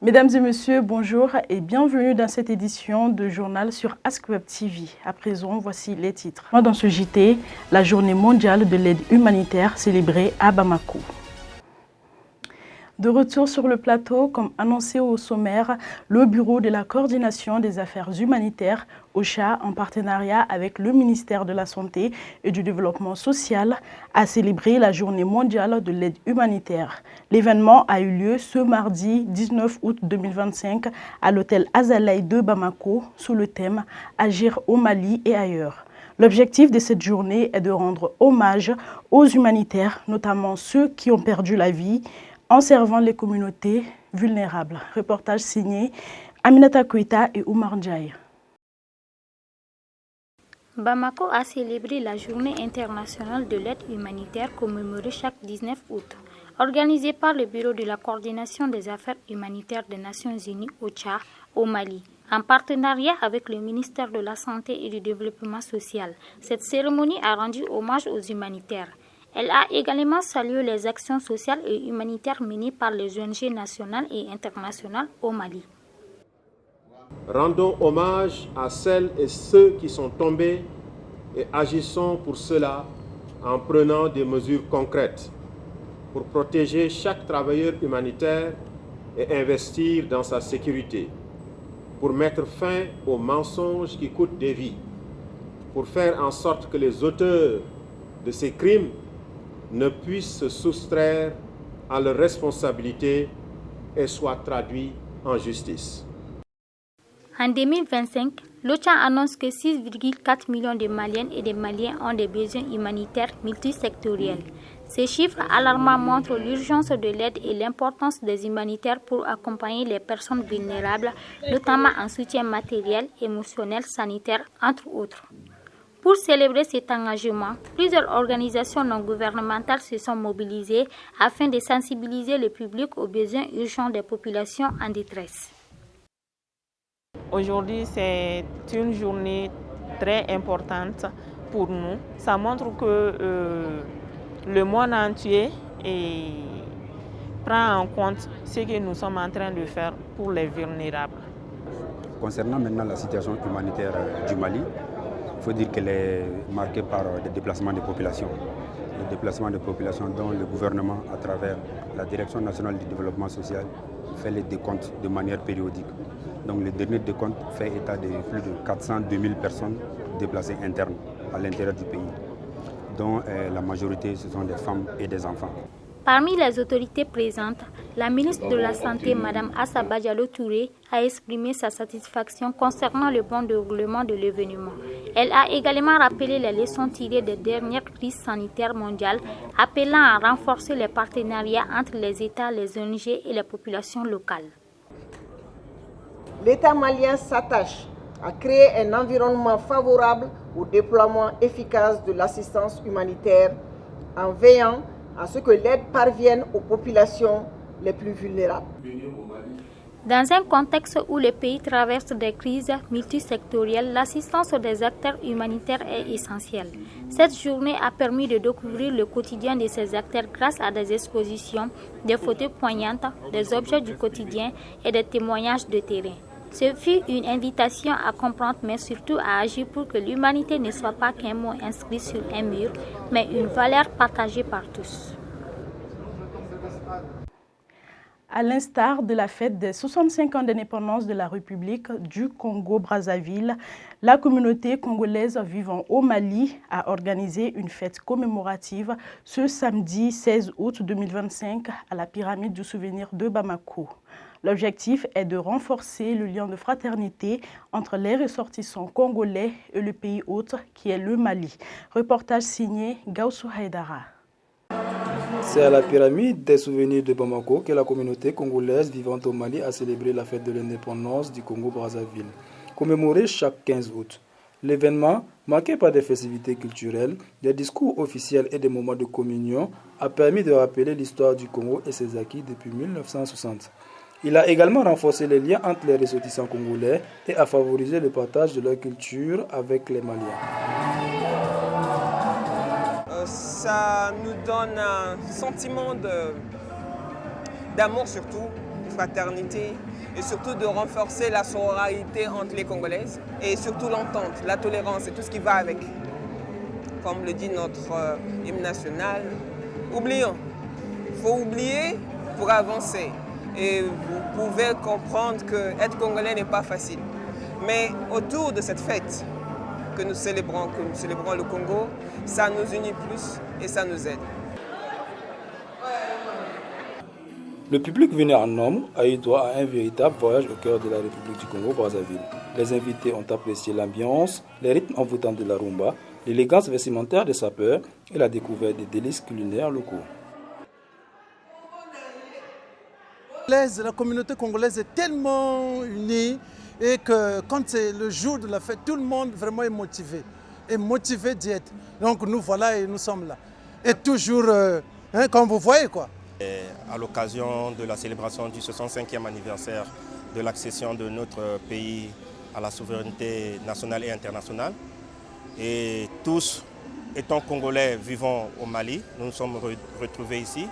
Mesdames et messieurs, bonjour et bienvenue dans cette édition de journal sur AskWeb TV. À présent, voici les titres. Dans ce JT, la journée mondiale de l'aide humanitaire célébrée à Bamako. De retour sur le plateau, comme annoncé au sommaire, le Bureau de la coordination des affaires humanitaires, OCHA, en partenariat avec le ministère de la Santé et du Développement social, a célébré la journée mondiale de l'aide humanitaire. L'événement a eu lieu ce mardi 19 août 2025 à l'hôtel Azalaï de Bamako sous le thème « Agir au Mali et ailleurs ». L'objectif de cette journée est de rendre hommage aux humanitaires, notamment ceux qui ont perdu la vie, en servant les communautés vulnérables. Reportage signé Aminata Koïta et Oumar Ndiaye. Bamako a célébré la journée internationale de l'aide humanitaire commémorée chaque 19 août. Organisée par le Bureau de la coordination des affaires humanitaires des Nations Unies, OCHA, au Mali, en partenariat avec le ministère de la Santé et du Développement social. Cette cérémonie a rendu hommage aux humanitaires. Elle a également salué les actions sociales et humanitaires menées par les ONG nationales et internationales au Mali. Rendons hommage à celles et ceux qui sont tombés et agissons pour cela en prenant des mesures concrètes pour protéger chaque travailleur humanitaire et investir dans sa sécurité, pour mettre fin aux mensonges qui coûtent des vies, pour faire en sorte que les auteurs de ces crimes ne puissent se soustraire à leurs responsabilités et soient traduits en justice. En 2025, l'OCHA annonce que 6,4 millions de Maliennes et de Maliens ont des besoins humanitaires multisectoriels. Ces chiffres alarmants montrent l'urgence de l'aide et l'importance des humanitaires pour accompagner les personnes vulnérables, notamment en soutien matériel, émotionnel, sanitaire, entre autres. Pour célébrer cet engagement, plusieurs organisations non gouvernementales se sont mobilisées afin de sensibiliser le public aux besoins urgents des populations en détresse. Aujourd'hui, c'est une journée très importante pour nous. Ça montre que le monde entier prend en compte ce que nous sommes en train de faire pour les vulnérables. Concernant maintenant la situation humanitaire du Mali, il faut dire qu'elle est marquée par des déplacements de population. Les déplacements de population dont le gouvernement, à travers la Direction nationale du développement social, fait les décomptes de manière périodique. Donc le dernier décompte fait état de plus de 402 000 personnes déplacées internes à l'intérieur du pays, dont la majorité ce sont des femmes et des enfants. Parmi les autorités présentes, la ministre de la Santé, Mme Assaba Diallo Touré, a exprimé sa satisfaction concernant le bon déroulement de l'événement. Elle a également rappelé les leçons tirées des dernières crises sanitaires mondiales, appelant à renforcer les partenariats entre les États, les ONG et les populations locales. L'État malien s'attache à créer un environnement favorable au déploiement efficace de l'assistance humanitaire en veillant à ce que l'aide parvienne aux populations les plus vulnérables. Dans un contexte où le pays traverse des crises multisectorielles, l'assistance des acteurs humanitaires est essentielle. Cette journée a permis de découvrir le quotidien de ces acteurs grâce à des expositions, des photos poignantes, des objets du quotidien et des témoignages de terrain. Ce fut une invitation à comprendre, mais surtout à agir pour que l'humanité ne soit pas qu'un mot inscrit sur un mur, mais une valeur partagée par tous. À l'instar de la fête des 65 ans d'indépendance de la République du Congo-Brazzaville, la communauté congolaise vivant au Mali a organisé une fête commémorative ce samedi 16 août 2025 à la pyramide du souvenir de Bamako. L'objectif est de renforcer le lien de fraternité entre les ressortissants congolais et le pays hôte qui est le Mali. Reportage signé Gaussou Haïdara. C'est à la pyramide des souvenirs de Bamako que la communauté congolaise vivant au Mali a célébré la fête de l'indépendance du Congo-Brazzaville, commémorée chaque 15 août. L'événement, marqué par des festivités culturelles, des discours officiels et des moments de communion, a permis de rappeler l'histoire du Congo et ses acquis depuis 1960. Il a également renforcé les liens entre les ressortissants congolais et a favorisé le partage de leur culture avec les Maliens. Ça nous donne un sentiment d'amour surtout, de fraternité, et surtout de renforcer la sororité entre les Congolaises et surtout l'entente, la tolérance et tout ce qui va avec. Comme le dit notre hymne national, oublions. Il faut oublier pour avancer. Et vous pouvez comprendre qu'être Congolais n'est pas facile. Mais autour de cette fête que nous célébrons le Congo, ça nous unit plus et ça nous aide. Le public venu en nombre a eu droit à un véritable voyage au cœur de la République du Congo-Brazzaville. Les invités ont apprécié l'ambiance, les rythmes envoûtants de la rumba, l'élégance vestimentaire des sapeurs et la découverte des délices culinaires locaux. La communauté congolaise est tellement unie et que quand c'est le jour de la fête, tout le monde vraiment est motivé d'y être. Donc nous voilà et nous sommes là. Et toujours, comme vous voyez quoi. Et à l'occasion de la célébration du 65e anniversaire de l'accession de notre pays à la souveraineté nationale et internationale. Et tous, étant Congolais vivant au Mali, nous nous sommes retrouvés ici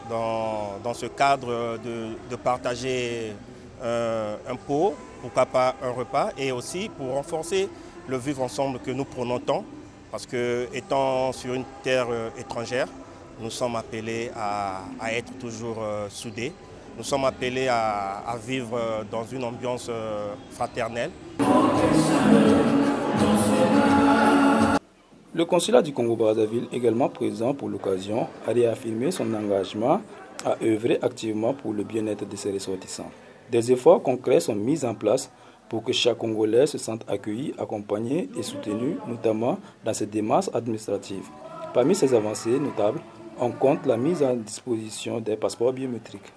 dans ce cadre de partager un pot, pourquoi pas un repas, et aussi pour renforcer le vivre ensemble que nous prenons tant, parce que étant sur une terre étrangère, nous sommes appelés à être toujours soudés. Nous sommes appelés à vivre dans une ambiance fraternelle. Le consulat du Congo-Brazzaville, également présent pour l'occasion, a réaffirmé son engagement à œuvrer activement pour le bien-être de ses ressortissants. Des efforts concrets sont mis en place pour que chaque Congolais se sente accueilli, accompagné et soutenu, notamment dans ses démarches administratives. Parmi ces avancées notables, on compte la mise à disposition des passeports biométriques.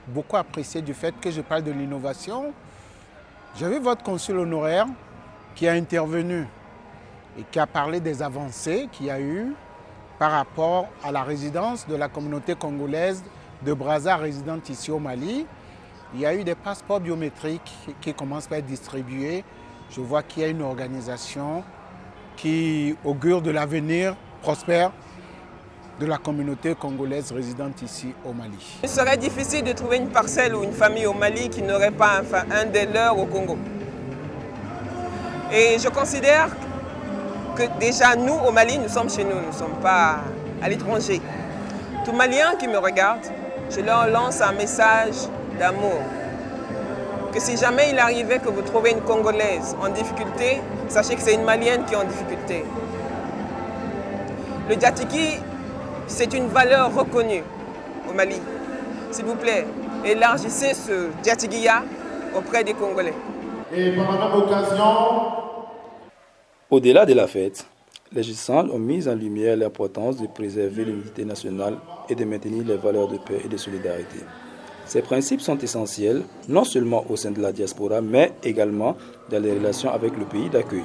Beaucoup apprécié du fait que je parle de l'innovation. J'ai vu votre consul honoraire qui a intervenu et qui a parlé des avancées qu'il y a eu par rapport à la résidence de la communauté congolaise de Brazza résidente ici au Mali. Il y a eu des passeports biométriques qui commencent à être distribués. Je vois qu'il y a une organisation qui augure de l'avenir prospère de la communauté congolaise résidente ici au Mali. Il serait difficile de trouver une parcelle ou une famille au Mali qui n'aurait pas un des leurs au Congo. Et je considère que déjà nous, au Mali, nous sommes chez nous, nous ne sommes pas à l'étranger. Tout Malien qui me regarde, je leur lance un message d'amour. Que si jamais il arrivait que vous trouvez une Congolaise en difficulté, sachez que c'est une Malienne qui est en difficulté. Le Diatiki, c'est une valeur reconnue au Mali. S'il vous plaît, élargissez ce Diatikiya auprès des Congolais. Et par la même occasion, au-delà de la fête, les G100 ont mis en lumière l'importance de préserver l'unité nationale et de maintenir les valeurs de paix et de solidarité. Ces principes sont essentiels, non seulement au sein de la diaspora, mais également dans les relations avec le pays d'accueil.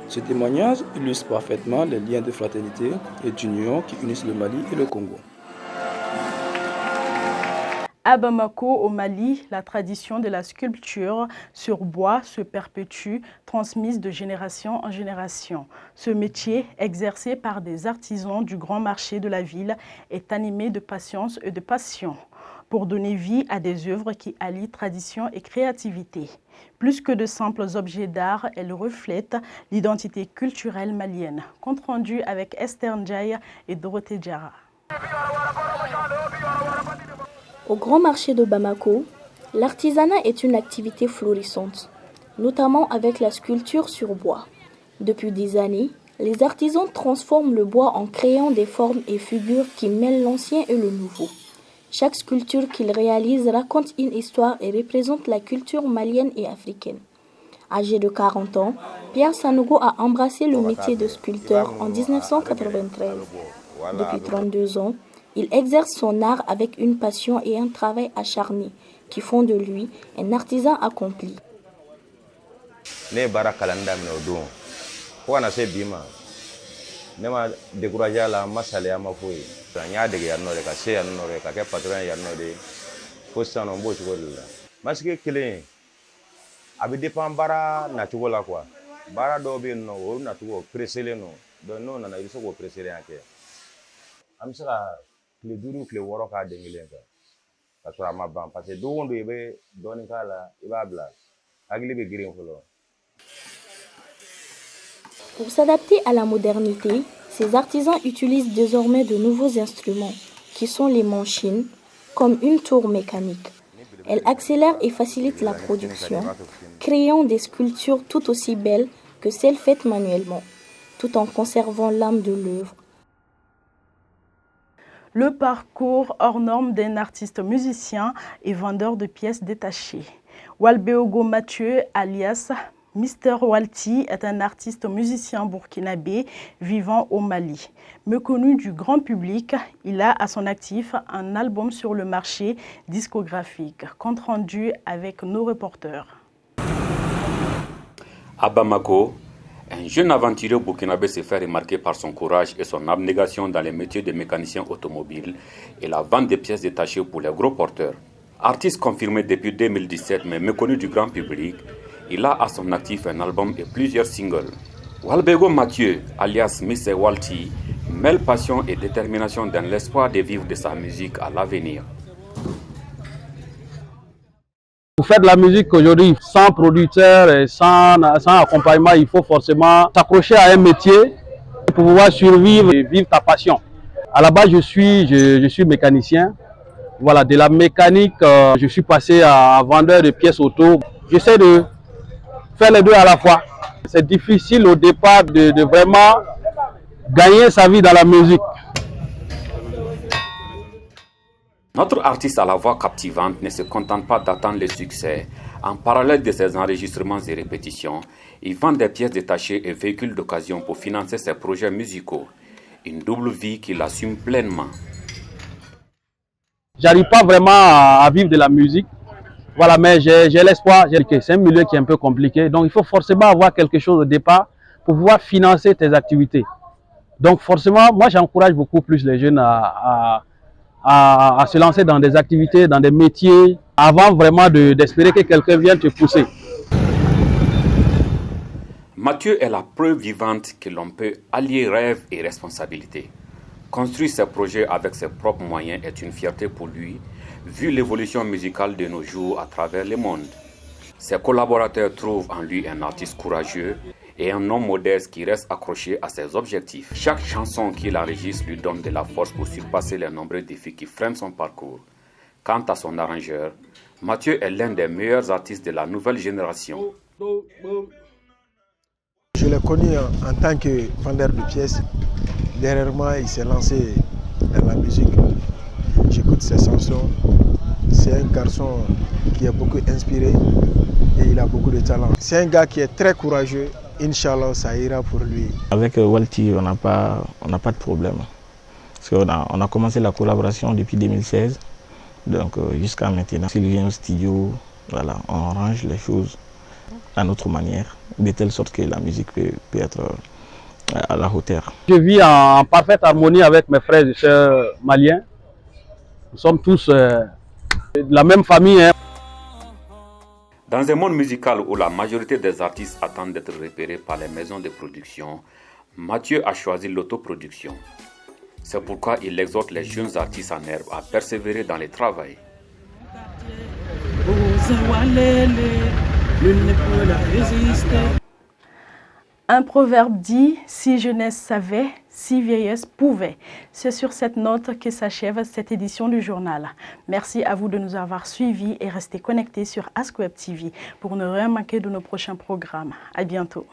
Ce témoignage illustre parfaitement les liens de fraternité et d'union qui unissent le Mali et le Congo. À Bamako, au Mali, la tradition de la sculpture sur bois se perpétue, transmise de génération en génération. Ce métier, exercé par des artisans du grand marché de la ville, est animé de patience et de passion pour donner vie à des œuvres qui allient tradition et créativité. Plus que de simples objets d'art, elles reflètent l'identité culturelle malienne. Compte rendu avec Esther Ndiaye et Dorothée Diarra. Au grand marché de Bamako, l'artisanat est une activité florissante, notamment avec la sculpture sur bois. Depuis des années, les artisans transforment le bois en créant des formes et figures qui mêlent l'ancien et le nouveau. Chaque sculpture qu'ils réalisent raconte une histoire et représente la culture malienne et africaine. Âgé de 40 ans, Pierre Sanogo a embrassé le métier de sculpteur en 1993. Depuis 32 ans, il exerce son art avec une passion et un travail acharné qui font de lui un artisan accompli. Ne ma découragé la masale ma foyi nya de ya no de ka se ya no de ka ke patron ya no de ko sa no bo chugo la parce que kelen abi dépend bara na chugo la quoi bara do be no o na chugo presser no do no na il faut presser en ke am sera le duru le woro ka de ngilen ka ka sɔrɔ a ma ban parce que don o don I bɛ dɔɔnin k'a la I b'a bila hakili bɛ girin fɔlɔ. Pour s'adapter à la modernité, ces artisans utilisent désormais de nouveaux instruments, qui sont les machines, comme une tour mécanique. Elles accélèrent et facilitent la production, créant des sculptures tout aussi belles que celles faites manuellement, tout en conservant l'âme de l'œuvre. Le parcours hors norme d'un artiste musicien et vendeur de pièces détachées. Walbeogo Mathieu, alias Mr. Walti, est un artiste musicien burkinabé vivant au Mali. Méconnu du grand public, il a à son actif un album sur le marché discographique. Compte rendu avec nos reporters. À Bamako, un jeune aventurier burkinabé se fait remarquer par son courage et son abnégation dans les métiers de mécanicien automobile et la vente des pièces détachées pour les gros porteurs. Artiste confirmé depuis 2017 mais méconnu du grand public, il a à son actif un album et plusieurs singles. Walbeogo Mathieu, alias Mr. Walti, mêle passion et détermination dans l'espoir de vivre de sa musique à l'avenir. Pour faire de la musique aujourd'hui, sans producteur et sans accompagnement, il faut forcément s'accrocher à un métier pour pouvoir survivre et vivre ta passion. À la base, je suis mécanicien. Voilà, de la mécanique, je suis passé à vendeur de pièces auto. J'essaie de faire les deux à la fois. C'est difficile au départ de vraiment gagner sa vie dans la musique. Notre artiste à la voix captivante ne se contente pas d'attendre le succès. En parallèle de ses enregistrements et répétitions, il vend des pièces détachées et véhicules d'occasion pour financer ses projets musicaux. Une double vie qu'il assume pleinement. J'arrive pas vraiment à vivre de la musique. Voilà, mais j'ai l'espoir. C'est un milieu qui est un peu compliqué. Donc, il faut forcément avoir quelque chose au départ pour pouvoir financer tes activités. Donc, forcément, moi, j'encourage beaucoup plus les jeunes à se lancer dans des activités, dans des métiers, avant vraiment d'espérer que quelqu'un vienne te pousser. Mathieu est la preuve vivante que l'on peut allier rêve et responsabilité. Construire ses projets avec ses propres moyens est une fierté pour lui, vu l'évolution musicale de nos jours à travers le monde. Ses collaborateurs trouvent en lui un artiste courageux et un homme modeste qui reste accroché à ses objectifs. Chaque chanson qu'il enregistre lui donne de la force pour surpasser les nombreux défis qui freinent son parcours. Quant à son arrangeur, Mathieu est l'un des meilleurs artistes de la nouvelle génération. Je l'ai connu en tant que vendeur de pièces. Derrière moi, il s'est lancé dans la musique. J'écoute ses chansons. C'est un garçon qui est beaucoup inspiré et il a beaucoup de talent. C'est un gars qui est très courageux. Inch'Allah, ça ira pour lui. Avec Walti, on n'a pas de problème. Parce qu'on a commencé la collaboration depuis 2016. Donc jusqu'à maintenant, s'il vient au studio, voilà, on arrange les choses à notre manière, de telle sorte que la musique peut être à la hauteur. Je vis en parfaite harmonie avec mes frères et sœurs maliens. Nous sommes tous de la même famille. Hein. Dans un monde musical où la majorité des artistes attendent d'être repérés par les maisons de production, Mathieu a choisi l'autoproduction. C'est pourquoi il exhorte les jeunes artistes en herbe à persévérer dans le travail. Un proverbe dit « Si jeunesse savait, si vieillesse pouvait ». C'est sur cette note que s'achève cette édition du journal. Merci à vous de nous avoir suivis et restez connectés sur Ask Web TV pour ne rien manquer de nos prochains programmes. À bientôt.